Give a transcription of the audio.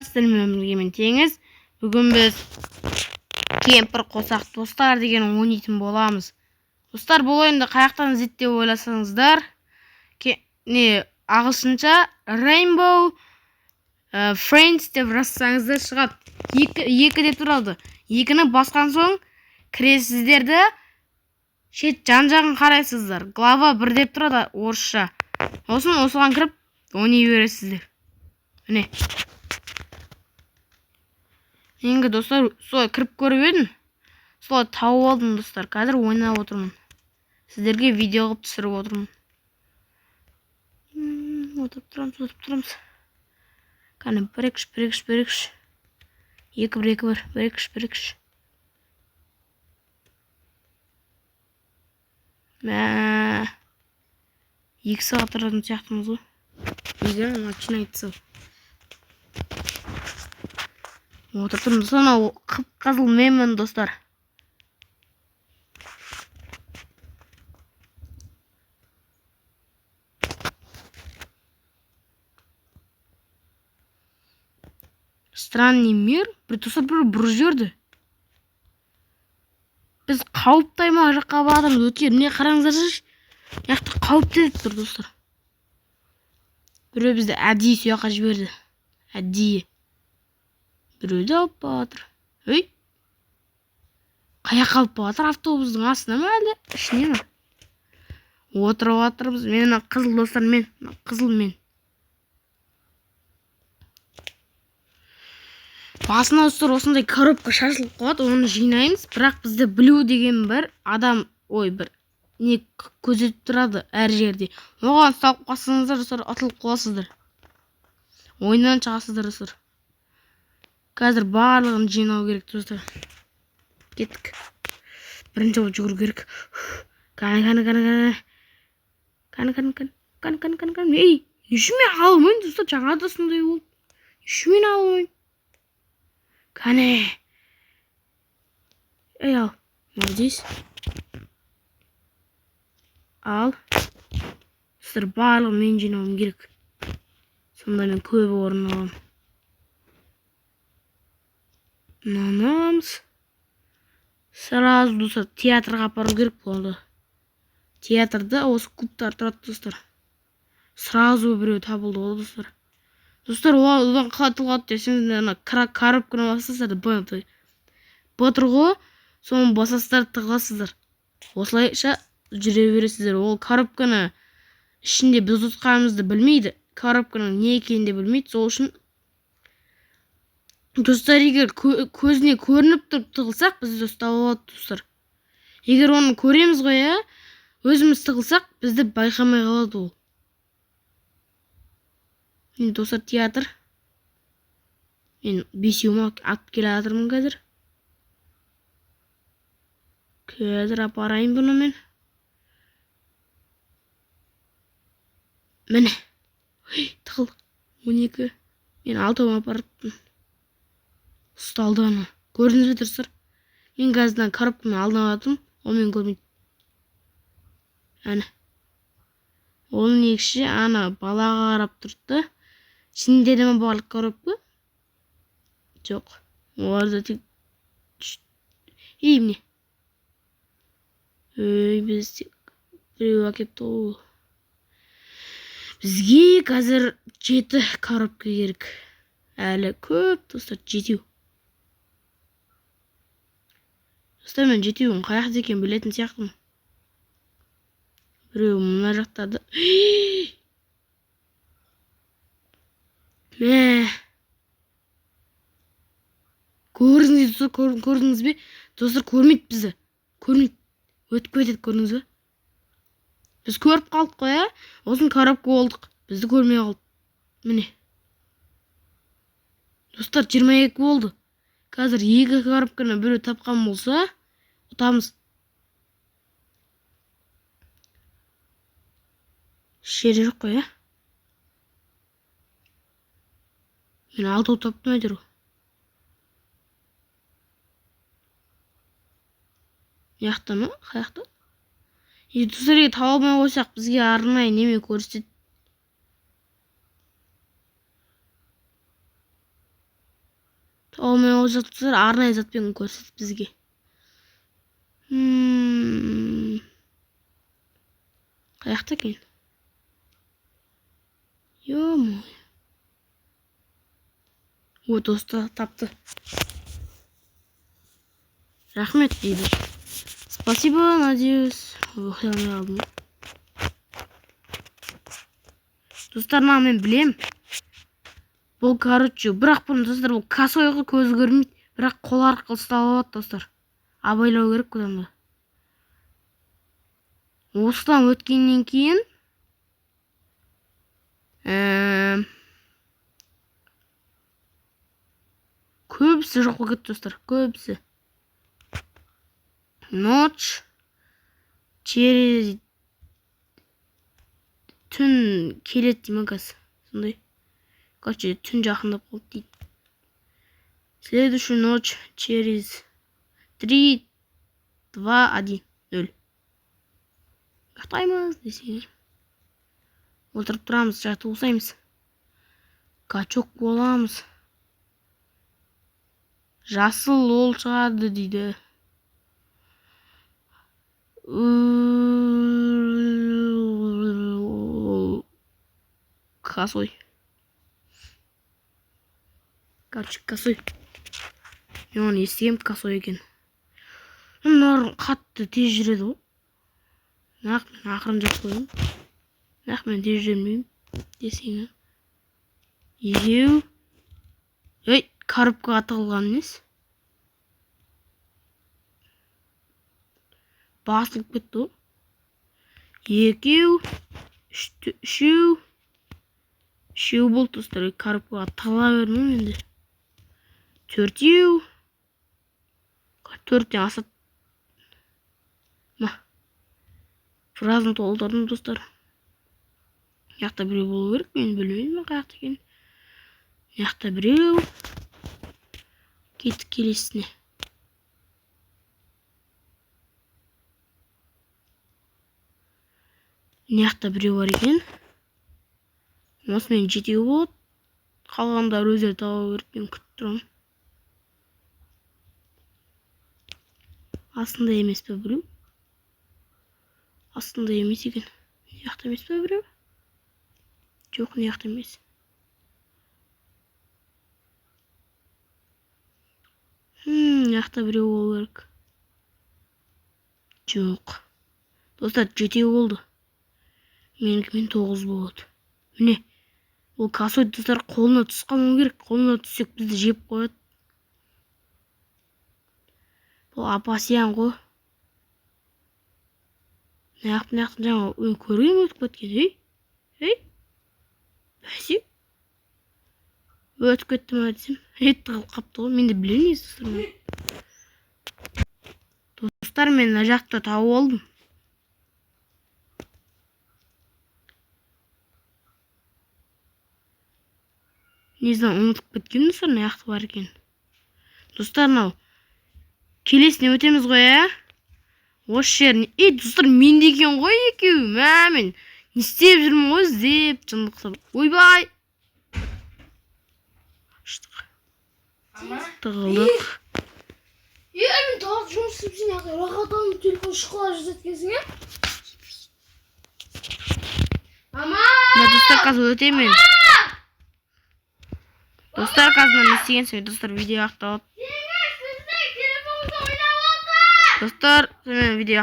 Сіздермен теңіз. Бүгін біз кемпір қосақ достар деген ойнайтын боламыз. Достар, бұл ойынды қаяқтан іздейді деп ойласаңыздар, ағылшынша Rainbow Friends деп жазсаңыздар шығады. Екі деп тұрады. Екіні басқан соң кіресіздерді шет жан-жағын қарайсыздар. Глава 1 деп тұрады орысша. Осыған кіріп ойнай бересіздер. Міне. Енді достар, солай кіріп көріп едім. Солай тауып алдым достар. Қазір ойнап отырмын. Сіздерге видео қылып түсіріп отырмын. Отырып тұрамыз. Қане, 1-2-1-2-1-2. 2-1-2-1. 1-2-1-2. Мә. 2 сағат тұратын сияқтымыз ғой. Егер начинается. Отырып тұрмыз. Сонау қып-қызыл менмін достар. Странный мир. Достар, бір жерді. Біз қауіпті аймақ жаққа баратырмыз. Өткен міне қараңыздаршы. Яқты қауіпті деп тұр достар. Біреу бізді әдейі сұяққа жіберді. Әдейі. Біреуді алып бағатыр. Өй. Қаяққа алып бағатыр? Автобустың астына ма әлі? Ішіне ма? Отырып атырмыз. Мен қызыл достар, қызыл мен. Басына достар осындай коробка шашылып қояды, оны жинаймыз. Бірақ бізді білу деген бір адам, бір не көзетіп тұрады әр жерде. Оған ұсталып қалсаңыздар достар, атылып қаласыздар. Ойыннан шығасыздар достар. Қазір барлығын жинау керек достар. Кеттік. Бірінші жүгіру керек. Қане. Ей, неше мен алмайын достар, жаңа да сондай болды. Неше мен алмайын. Қане. Ей, ал. Молодец. Ал. Достар, барлығын мен жинауым керек. Сонда мен көбі орын аламын. Нанамыз. Сразу достар, театрға апару керек болды. Театрда осы клубтар тұрады достар. Сразу біреу табылды ғой достар. Достар, одан қатылғады десеңіздер, коробканы басасыздар, бұтыр ғой, соны басасыздар, тығыласыздар. Осылайша жүре бересіздер. Ол коробканы ішінде біз ұтқанымызды білмейді. Коробканың не екенін де білмейді. Сол үшін достар, егер көзіне көрініп тұрып тығылсақ, бізді ұстап алады достар. Егер оны көреміз ғой, өзіміз тығылсақ, бізді байқамай қалады ол. Мен достар, театр. Мен бесеуіме алып келе жатырмын қазір. Қазір апарайын бұны мен. Міне. Тығылдық. 12. Мен 6-ма апарыппын. Ұсталды ана. Көрдіңіз бе достар? Мен қазірден коробканы алдын алатым. Ол мен көрмейді. Әне. Ол негізше ана балаға қарап тұрды. Сенде де ме барлық коробка? Жоқ. Оларда тек... Ей, міне. Біз тек біреу әкепті ол. Бізге қазір 7 коробка керек. Әлі көп достар, 7. Достар, мен 7-ін қаяқты екен білетін сияқтымын. Біреу мұна жақтады. Мә. Көрдіңіз бе? Достар, көрмейді бізді. Көрмейді. Өтіп кетеді, көрдіңіз бе? Біз көріп қалдық қой, Осын коробка болдық. Бізді көрмей қалды. Міне. Достар, 22 болды. Қазір 2 коробканы біреу тапқан болса, ұтамыз. Шері жоқ қой, Мен 6 таптым әдер. Яқта ма? Қаяқта? Достарға тауылмай қойсақ, бізге арнайы неме көрсетеді. Ол мен ол жақтар арнайы затпен көрсетіп бізге. Қаяқта екен? Ё-моё. Ой, достар тапты. Рахмет дейді. Спасибо, надеюсь. Оқиғаны алдым. Достар, мен білем. Бұл короче, бірақ бұны достар, бұл косойғы көзі көрмейді. Бірақ қол арқылы ұстап алады, достар. Абайлау керек кудамда. Осыдан өткеннен кейін көбісі жоқ болып кетті, достар. Көбісі. Ночь через түн келеді деймін қазір. Сондай. Короче, түн жақындап қалды дейді. Следующую ночь через 3, 2, 1, 0. Қақтаймыз десең. Отырып тұрамыз, жақты ұсаймыз. Качок боламыз. Жасыл ол шығады дейді. Косой. Короче, косой. Мен оны естігем, косой екен. Мынар қатты тез жүреді ғой. Нақ мен ақырын жақсы қойым. Нақ мен тез жүрмеймін десең. Еу. Ей, коробкаға тығылған емес. Басылып кетті ғой. Екеу. Үшеу болды, достар. Коробкаға тығыла бермеймін енді. 4-еу. 4-тен асады. Біразын толтырдым, достар. Яқта біреу болу керек, мен білмеймін қаяқта екен. Яқта біреу. Кеттік келесіне. Яқта біреу бар екен. Осымен 7 болады. Қалғандар өздері тауы керек, мен күтіп тұрамын. Астында емес пе біреу? Астында емес екен. Яқта емес пе біреу? Жоқ, яқта емес. Яқта біреу болу керек. Жоқ. Достар, 7 болды. Менікімен 9 болады. Міне, ол косой, достар, қолына түсқанмау керек. Қолына түссек бізді жеп қояды. Бұл апасиян ғой. Наяқтың жаңа көрген өтіп кеткен, Бәсе? Өтіп кетті ма десем. Тығылып қапты ғой. Мен де білемін, достар. Достар, мен жақта тауып алдым. Не знаю, ұмытып кеткен, достар, наяқты бар екен. Достар, нау. Келесіне өтеміз ғой, Осы жеріне. Достар, мен деген ғой екеу. Мен не істеп жүрмін ғой, іздеп, жындықсап. Ойбай. Аштық. Тығылдық. Мен тағы жұмыс істеп сен яқта рахаттанып телефон шыққыла жүзеткесің, Достар, қазір өтемен. Достар, қазір не істегенсің, достар, видео ақталып. Сіздің телефоныңызда ойнап отыр. Достар, видео